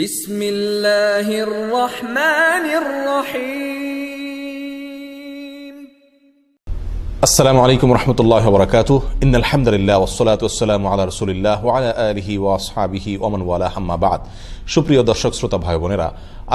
বিসমিল্লাহির রহমানির রহিম। আসসালামু আলাইকুম রহমতুল্লাহি ওয়া বারাকাতুহু। ইন্নাল হামদুলিল্লাহ ওয়াসসালাতু ওয়াসসালামু আলা রাসূলিল্লাহ ওয়া আলা আলিহি ওয়া আসহাবিহি ওয়া মান ওয়ালাহু আম্মা বা'দ। সুপ্রিয় দর্শক শ্রোতা ভাই বোনেরা,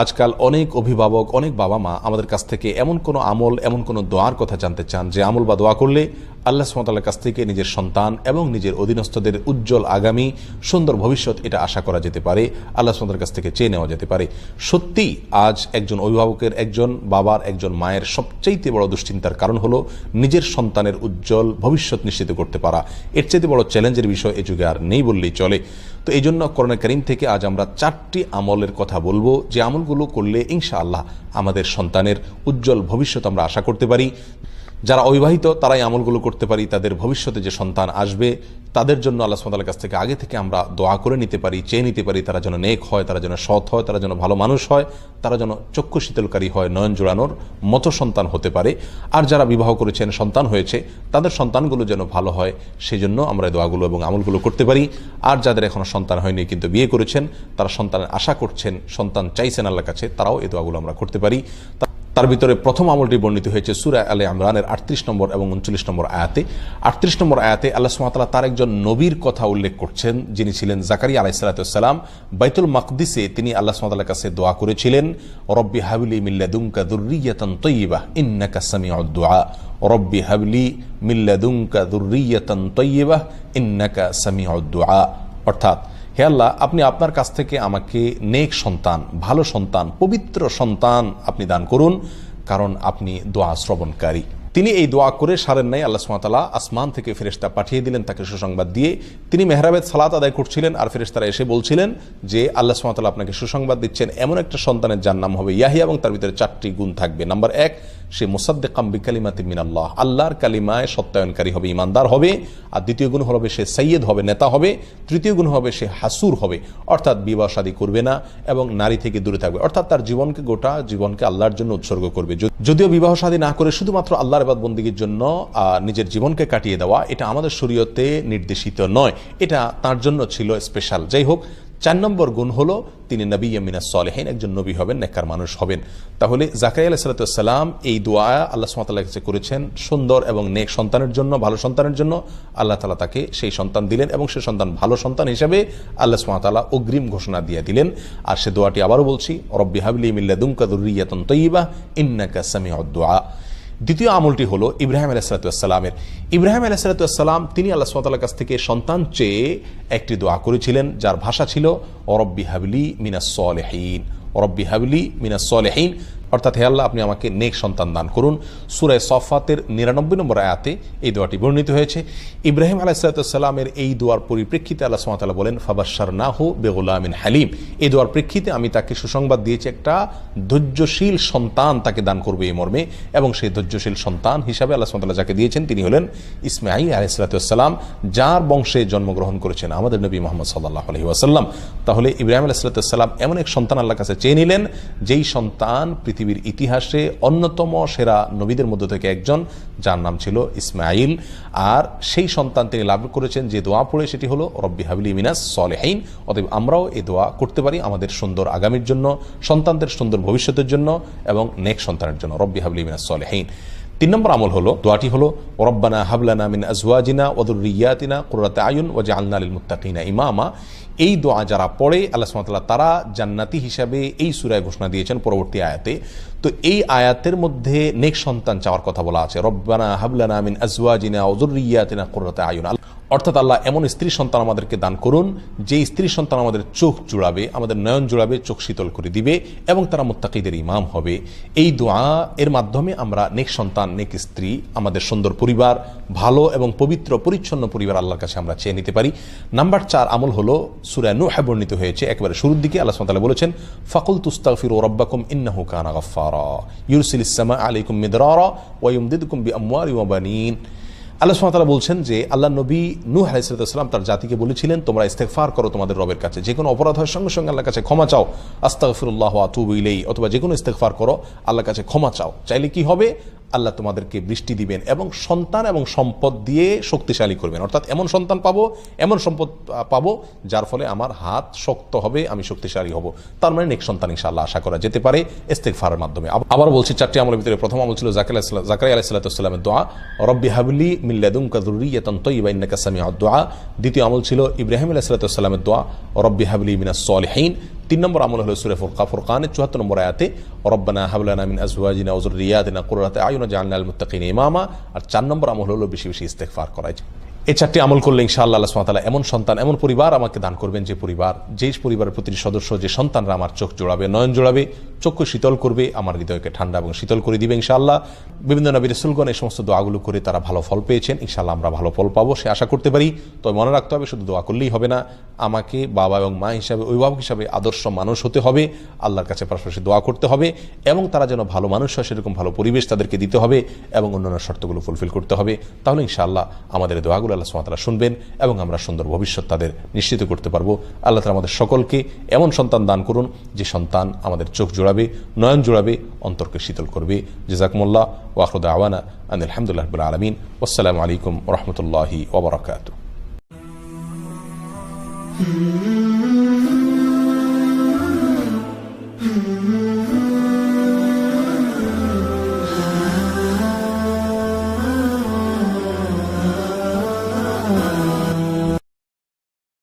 আজকাল অনেক অভিভাবক, অনেক বাবা মা আমাদের কাছ থেকে এমন কোনো আমল, এমন কোনো দোয়ার কথা জানতে চান যে আমল বা দোয়া করলে আল্লাহ সুবহানাহু ওয়া তাআলার কাছ থেকে নিজের সন্তান এবং নিজের অধীনস্থদের উজ্জ্বল আগামী সুন্দর ভবিষ্যৎ এটা আশা করা যেতে পারে, আল্লাহ সুবহানাহু ওয়া তাআলার কাছ থেকে চেয়ে নেওয়া যেতে পারে। সত্যি আজ একজন অভিভাবকের, একজন বাবার, একজন মায়ের সবচাইতে বড় দুশ্চিন্তার কারণ হলো নিজের সন্তানের উজ্জ্বল ভবিষ্যৎ নিশ্চিত করতে পারা। এর চাইতে বড় চ্যালেঞ্জের বিষয় এ যুগে আর নেই বললেই চলে। তো এই জন্য কোরআন কারীম থেকে আজ আমরা 4টি আমলের কথা বলবো, যে আমলগুলো করলে ইনশাআল্লাহ আমাদের সন্তানের উজ্জ্বল ভবিষ্যৎ আমরা আশা করতে পারি। যারা অবিবাহিত তারাই আমলগুলো করতে পারি, তাদের ভবিষ্যতে যে সন্তান আসবে তাদের জন্য আল্লাহ সুবহানাহু ওয়া তাআলার কাছ থেকে আগে থেকে আমরা দোয়া করে নিতে পারি, চেয়ে নিতে পারি, তারা যেন নেক হয়, তারা যেন সৎ হয়, তারা যেন ভালো মানুষ হয়, তারা যেন চক্ষু শীতলকারী হয়, নয়ন জোড়ানোর মতো সন্তান হতে পারে। আর যারা বিবাহ করেছেন, সন্তান হয়েছে, তাদের সন্তানগুলো যেন ভালো হয়, সেই জন্য আমরা দোয়াগুলো এবং আমলগুলো করতে পারি। আর যাদের এখনও সন্তান হয়নি কিন্তু বিয়ে করেছেন, তারা সন্তানের আশা করছেন, সন্তান চাইছেন আল্লাহর কাছে, তারাও এই দোয়াগুলো আমরা করতে পারি। তার ভিতরে প্রথম আমলটি বর্ণিত হয়েছে সূরা আলে ইমরানের 38 নম্বর এবং 39 নম্বর আয়াতে। 38 নম্বর আয়াতে আল্লাহ সুবহানাহু ওয়া তাআলা তার একজন নবীর কথা উল্লেখ করছেন, যিনি ছিলেন জাকারিয়া আলাইহিস সালাতু ওয়াস সালাম। বাইতুল মাকদিসে তিনি আল্লাহ সুবহানাহু ওয়া তাআলার কাছে দোয়া করেছিলেন, রব্বি হাবলি মিন লাদুনকা যুররিয়াতান তাইয়্যিবাহ ইন্নাকা সামিউদ দুআ। রব্বি হাবলি মিন লাদুনকা যুররিয়াতান তাইয়্যিবাহ ইন্নাকা সামিউদ দুআ। অর্থাৎ, হে আল্লাহ, আপনি আপনার কাছ থেকে আমাকে নেক সন্তান, ভালো সন্তান, পবিত্র সন্তান আপনি দান করুন, কারণ আপনি দোয়া শ্রবণকারী। তিনি এই দোয়া করে সারেন নাই, আল্লাহ সুবহানাহু ওয়া তাআলা আসমান থেকে ফেরেশতা পাঠিয়ে দিলেন তাকে সুসংবাদ দিয়ে। তিনি মেহরাবে সালাত আদায় করছিলেন আর ফেরেশতারা এসে বলছিলেন যে আল্লাহ সুবহানাহু ওয়া তাআলা আপনাকে সুসংবাদ দিচ্ছেন, এমন একটা সন্তানের যার নাম হবে ইয়াহিয়া এবং তার ভিতরে 4টি গুণ থাকবে। নাম্বার 1, সে মুসাদ্দিকাম বিকালিমাতিন মিনাল্লাহ, আল্লাহর কালিমায় সত্যায়নকারী হবে, ইমানদার হবে। আর দ্বিতীয় গুণ হবে সে সাইয়্যিদ হবে, নেতা হবে। তৃতীয় গুণ হবে সে হাসুর হবে, অর্থাৎ বিবাহ শাদী করবে না এবং নারী থেকে দূরে থাকবে, অর্থাৎ তার জীবনকে, গোটা জীবনকে আল্লাহর জন্য উৎসর্গ করবে। যদিও বিবাহ শাদী না করে শুধুমাত্র আল্লাহর ইবাদত বন্দেগীর জন্য নিজের জীবনকে কাটিয়ে দেওয়া, এটা আমাদের শরীয়তে নির্দেশিত নয়, এটা তার জন্য ছিল স্পেশাল। যাই হোক, 4 নম্বর গুণ হলো তিনি নবী মিনাস সালিহিন, একজন নবী হবেন, নেককার মানুষ হবেন। তাহলে জাকারিয়া আলাইহিস সালাতু ওয়াস সালাম এই দোয়া আল্লাহ সুবহানাহু ওয়া তাআলার কাছে করেছেন সুন্দর এবং নেক সন্তানের জন্য, ভালো সন্তানের জন্য। আল্লাহ তাআলা তাকে সেই সন্তান দিলেন এবং সে সন্তান ভালো সন্তান হিসেবে আল্লাহ সুবহানাহু ওয়া তাআলা অগ্রিম ঘোষণা দিয়ে দিলেন। আর সে দোয়াটি আবারও বলছি, রব্বি হাবলি মিন লাদুনকা যুররিয়াতান তাইয়্যিবাহ ইন্নাকা সামিউদ দুআ। দ্বিতীয় আমলটি হলো ইব্রাহিম আলাইহিস সালাতু ওয়াস সালামের। ইব্রাহিম আলাইহিস সালাতু ওয়াস সালাম তিনি আল্লাহ সুবহানাহু ওয়া তাআলার কাছ থেকে সন্তান চেয়ে একটি দোয়া করেছিলেন, যার ভাষা ছিল রব্বি হাবলি মিনাস সালিহিন, রব্বি হাবলি মিনাস সালিহিন, অর্থাৎ হে আল্লাহ, আপনি আমাকে নেক সন্তান দান করুন। সূরা সফাতের 99 নম্বর আয়াতে এই দোয়াটি বর্ণিত হয়েছে। ইব্রাহিম আলাইহিস সালাতু ওয়াস সালামের এই দোয়ার পরিপ্রেক্ষিতে আল্লাহ সুবহানাহু ওয়া তাআলা বলেন, ফাবাশশারনাহু বিগুলামিন হালিম। এই দোয়ার প্রেক্ষিতে আমি তাকে সুসংবাদ দিয়েছি, একটা ধৈর্যশীল সন্তান তাকে দান করবে এই মর্মে। এবং সেই ধৈর্যশীল সন্তান হিসাবে আল্লাহ সুবহানাহু ওয়া তাআলা যাকে দিয়েছেন তিনি হলেন ইসমাঈল আলাইহিস সালাতু ওয়াস সালাম, যার বংশে জন্মগ্রহণ করেছেন আমাদের নবী মুহাম্মদ সাল্লাল্লাহু আলাইহি ওয়াসাল্লাম। তাহলে ইব্রাহিম আলাইহিস সালাতু ওয়াস সালাম এমন এক সন্তান আল্লাহর কাছে চেয়ে নিলেন, যেই সন্তান পৃথিবীর ইতিহাসে অন্যতম সেরা নবীদের মধ্য থেকে একজন, যার নাম ছিল ইসমাঈল। আর সেই সন্তান তিনি লাভ করেছেন যে দোয়া পড়ে, সেটি হলো রব্বি হাবলি মিনাস সালিহিন। অতএব আমরাও এই দোয়া করতে পারি আমাদের সুন্দর আগামীর জন্য, সন্তানদের সুন্দর ভবিষ্যতের জন্য এবং নেক সন্তানের জন্য, রব্বি হাবলি মিনাস সালিহিন। 3 নম্বর আমল হলো, দোয়াটি হলো রব্বানা হাবলানা মিন আজওয়াজিনা ওয়া যুররিয়াতিনা কুররাতা আয়ুন ওয়াজআলনা লিল মুত্তাকিনা ইমামা। এই দোয়া যারা পড়ে আল্লাহ সুবহানাহু ওয়া তাআলা তারা জান্নাতি হিসাবে এই সূরায় ঘোষণা দিয়েছেন পরবর্তী আয়াতে। তো এই আয়াতের মধ্যে নেক সন্তান চাওয়ার কথা বলা আছে, রব্বানা হাবলানা মিন আজওয়াজিনা ওয়া যুররিয়াতিনা কুররাতা আয়ুন, অর্থাৎ আল্লাহ এমন স্ত্রী সন্তান আমাদেরকে দান করুন যে স্ত্রী সন্তান আমাদের চোখ জুড়াবে, আমাদের নয়ন জুড়াবে, চোখ শীতল করে দিবে এবং তারা মুত্তাকিদের ইমাম হবে। এই দোয়া এর মাধ্যমে আমরা নেক সন্তান, নেক স্ত্রী, আমাদের সুন্দর পরিবার, ভালো এবং পবিত্র পরিচ্ছন্ন পরিবার আল্লাহর কাছে আমরা চেয়ে নিতে পারি। নাম্বার 4 আমল হলো সূরা নূহে বর্ণিত হয়েছে, একেবারে শুরুর দিকে আল্লাহ সুবহানাহু ওয়া তাআলা বলেছেন, ফাকুলতু আস্তাগফিরু রাব্বাকুম ইন্নাহু কানা গাফফারা ইউরসিলিস সামাআ আলাইকুম মিদরারা ওয়া ইউমদিদুকুম বিআমওয়ালিন ওয়া বানিন। আল্লাহ সুবহানাহু ওয়া তাআলা বলছেন যে আল্লাহ নবী নূহ আলাইহিস সালাম তার জাতিকে বলেছিলেন, তোমরা ইস্তেগফার করো তোমাদের রবের কাছে, যে কোনো অপরাধ হয় সঙ্গে সঙ্গে আল্লাহর কাছে ক্ষমা চাও, আস্তাগফিরুল্লাহ ওয়া আতুবু ইলাইহি, অথবা যে কোনো ইস্তেগফার করো, আল্লাহর কাছে ক্ষমা চাও। চাইলে কি হবে? আল্লাহ তোমাদেরকে বৃষ্টি দিবেন এবং সন্তান এবং সম্পদ দিয়ে শক্তিশালী করবেন, অর্থাৎ এমন সন্তান পাবো, এমন সম্পদ পাবো যার ফলে আমার হাত শক্ত হবে, আমি শক্তিশালী হব। তার মানে নেক সন্তান ইনশাআল্লাহ আশা করা যেতে পারে ইস্তিগফারের মাধ্যমে। আবার বলছি, 4টি আমলের ভিতরে প্রথম আমল ছিল জাকারিয়া আলাইহিস সালামের দোয়া, রব্বি হাবলি মিন লাদুনকা যুররিয়াতান তাইয়্যিবা ইন্নাকা সামিউদ দুআ। দ্বিতীয় আমল ছিল ইব্রাহিম আলাইহিস সালামের দোয়া, রব্বি হাবলি মিনাস সলিহিন। 3 নম্বর আমল হলো সূরা ফুরকানের 74 নম্বর আয়াতে, রব্বানা হাব লানা মিন আজওয়াজিনা ওয়া যুররিয়াতিনা কুররাতা আয়ুন ওয়াজআলনা লিল মুত্তাকিনা ইমামা। আর 4 নম্বর আমল হলো বেশি বেশি ইস্তিগফার করা। এই 4টি আমল করলে ইনশাআল্লাহ আল্লাহ সুবহানাহু ওয়া তাআলা এমন সন্তান, এমন পরিবার আমাকে দান করবেন, যে পরিবারের প্রতিটি সদস্য, যে সন্তানরা আমার চোখ জোড়াবে, নয়ন জোড়াবে, চক্ষু শীতল করবে, আমার হৃদয়কে ঠান্ডা এবং শীতল করে দিবে ইনশাআল্লাহ। বিভিন্ন নবী রাসূলগণ এই সমস্ত দোয়াগুলো করে তারা ভালো ফল পেয়েছেন, ইনশাআল্লাহ আমরা ভালো ফল পাবো সে আশা করতে পারি। তবে মনে রাখতে হবে, শুধু দোয়া করলেই হবে না, আমাকে বাবা এবং মা হিসাবে, অভিভাবক হিসাবে আদর্শ মানুষ হতে হবে, আল্লাহর কাছে পাশাপাশি দোয়া করতে হবে, এবং তারা যেন ভালো মানুষ হয় সেরকম ভালো পরিবেশ তাদেরকে দিতে হবে, এবং অন্যান্য শর্তগুলো ফুলফিল করতে হবে। তাহলে ইনশাআল্লাহ আমাদের দোয়াগুলো আল্লাহ সুবহানাহু ওয়া তাআলা শুনবেন এবং আমরা সুন্দর ভবিষ্যৎ তাদের নিশ্চিত করতে পারবো। আল্লাহ তাআলা আমাদের সকলকে এমন সন্তান দান করুন, যে সন্তান আমাদের চোখ জোড়াবে, নয়ন জোড়াবে, অন্তরকে শীতল করবে। জাযাকুমুল্লাহ ওয়া আখিরু দাওয়ানা আনিল হামদুলিল্লাহি রাব্বিল আলামিন। ওয়াসসালামু আলাইকুম ওয়া রাহমাতুল্লাহি ওয়া বারাকাতুহু।